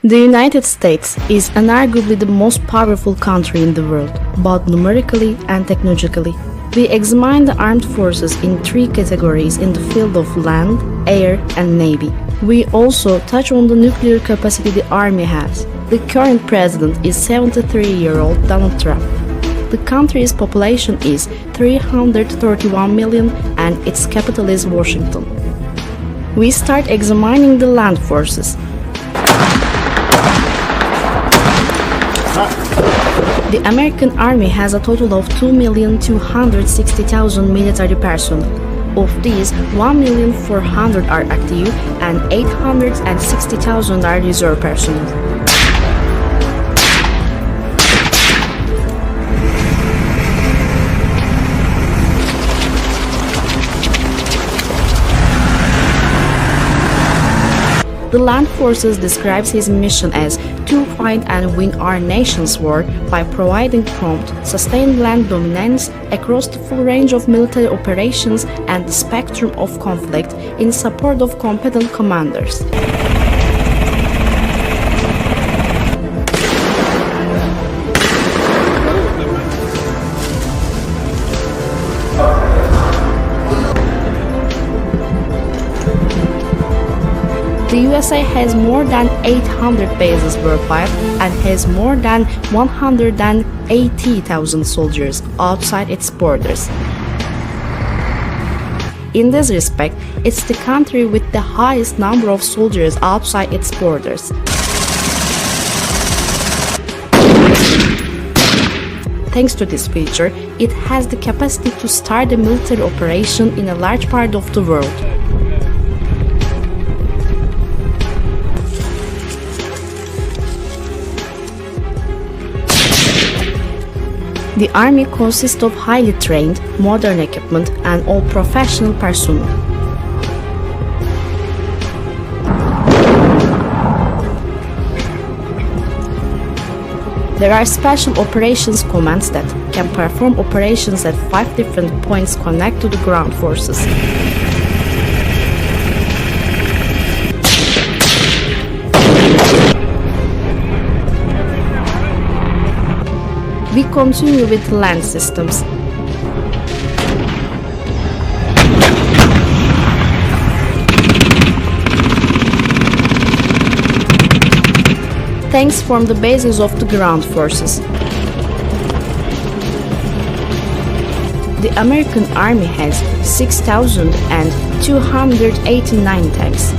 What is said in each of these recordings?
The United States is unarguably the most powerful country in the world, both numerically and technologically. We examine the armed forces in three categories in the field of land, air, and navy. We also touch on the nuclear capacity the army has. The current president is 73-year-old Donald Trump. The country's population is 331 million and its capital is Washington. We start examining the land forces. The American Army has a total of 2,260,000 military personnel. Of these, 1,400,000 are active and 860,000 are reserve personnel. The Land Forces describes his mission as to fight and win our nation's war by providing prompt, sustained land dominance across the full range of military operations and the spectrum of conflict in support of competent commanders. The USA has more than 800 bases worldwide and has more than 180,000 soldiers outside its borders. In this respect, it's the country with the highest number of soldiers outside its borders. Thanks to this feature, it has the capacity to start a military operation in a large part of the world. The Army consists of highly trained, modern equipment and all professional personnel. There are special operations commands that can perform operations at 5 different points connected to the ground forces. We continue with land systems. Tanks form the basis of the ground forces. The American Army has 6,289 tanks.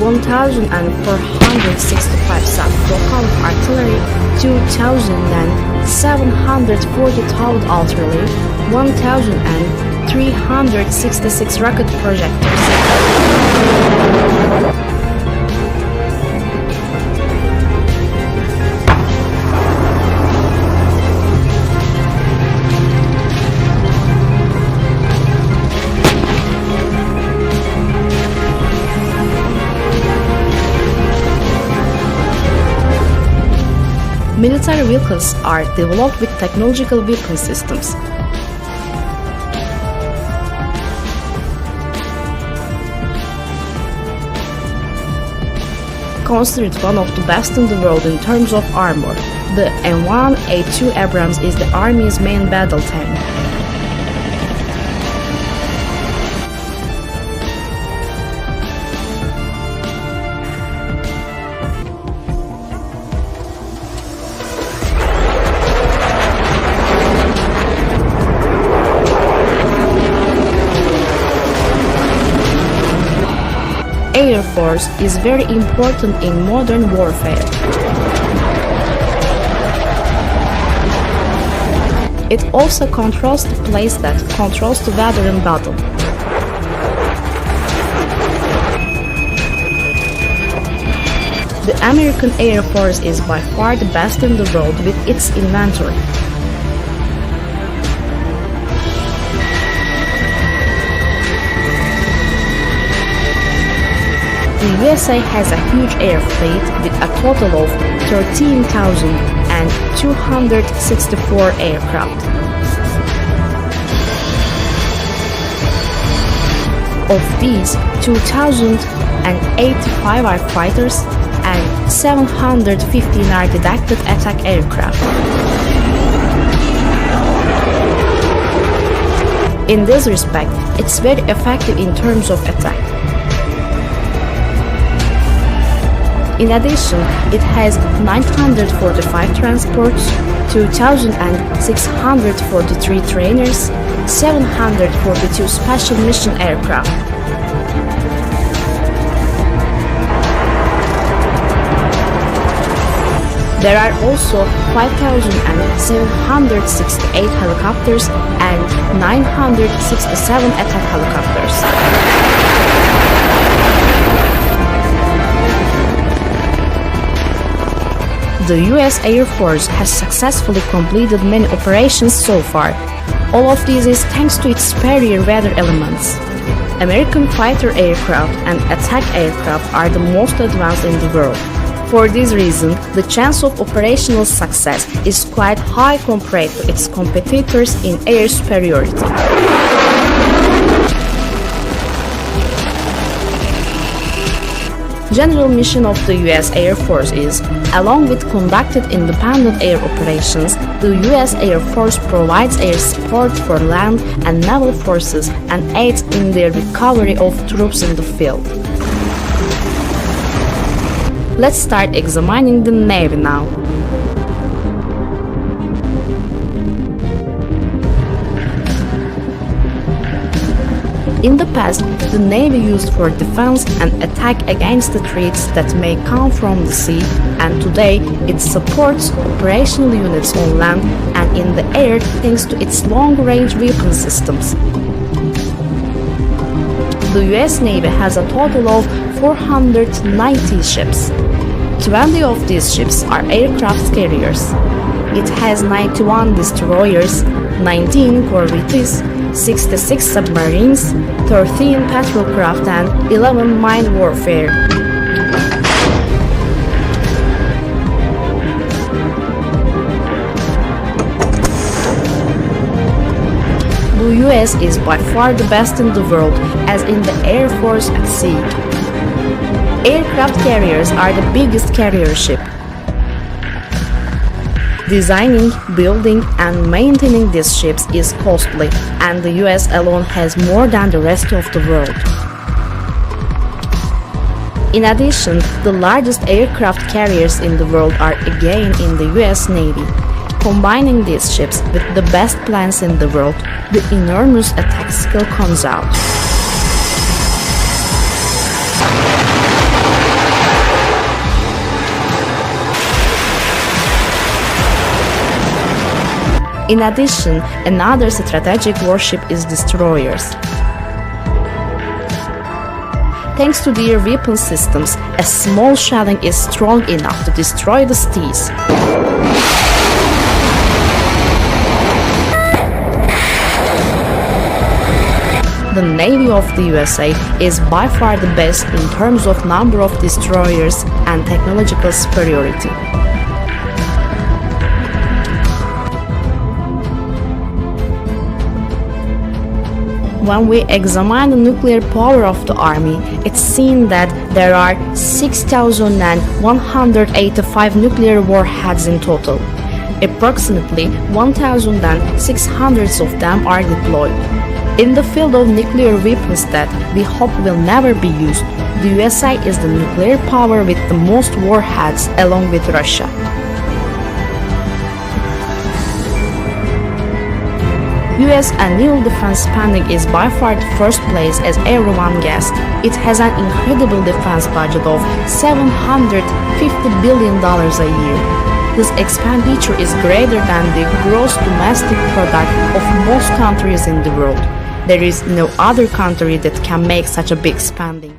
1,465 self-propelled artillery, 2,740 towed artillery, 1,366 rocket projectors. Military vehicles are developed with technological weapon systems. Considered one of the best in the world in terms of armor, the M1A2 Abrams is the Army's main battle tank. Air Force is very important in modern warfare. It also controls the place that controls the weather in battle. The American Air Force is by far the best in the world with its inventory. The USA has a huge air fleet with a total of 13,264 aircraft. Of these, 2,085 are fighters and 715 are dedicated attack aircraft. In this respect, it's very effective in terms of attack. In addition, it has 945 transports, 2,643 trainers, 742 special mission aircraft. There are also 5,768 helicopters and 967 attack helicopters. The US Air Force has successfully completed many operations so far. All of this is thanks to its superior weather elements. American fighter aircraft and attack aircraft are the most advanced in the world. For this reason, the chance of operational success is quite high compared to its competitors in air superiority. General mission of the US Air Force is, along with conducted independent air operations, the US Air Force provides air support for land and naval forces and aids in their recovery of troops in the field. Let's start examining the Navy now. In the past, the Navy used for defense and attack against the threats that may come from the sea, and today it supports operational units on land and in the air thanks to its long-range weapon systems. The US Navy has a total of 490 ships. 20 of these ships are aircraft carriers. It has 91 destroyers, 19 corvettes, 66 submarines, 13 patrol craft and 11 mine warfare. The US is by far the best in the world, as in the Air Force at sea. Aircraft carriers are the biggest carrier ship. Designing, building, and maintaining these ships is costly, and the US alone has more than the rest of the world. In addition, the largest aircraft carriers in the world are again in the US Navy. Combining these ships with the best planes in the world, the enormous attack skill comes out. In addition, another strategic warship is destroyers. Thanks to their weapon systems, a small shelling is strong enough to destroy the seas. The Navy of the USA is by far the best in terms of number of destroyers and technological superiority. When we examine the nuclear power of the Army, it's seen that there are 6,185 nuclear warheads in total. Approximately 1,600 of them are deployed. In the field of nuclear weapons that we hope will never be used, the USA is the nuclear power with the most warheads along with Russia. US annual defense spending is by far the first place, as everyone guessed. It has an incredible defense budget of $750 billion a year. This expenditure is greater than the gross domestic product of most countries in the world. There is no other country that can make such a big spending.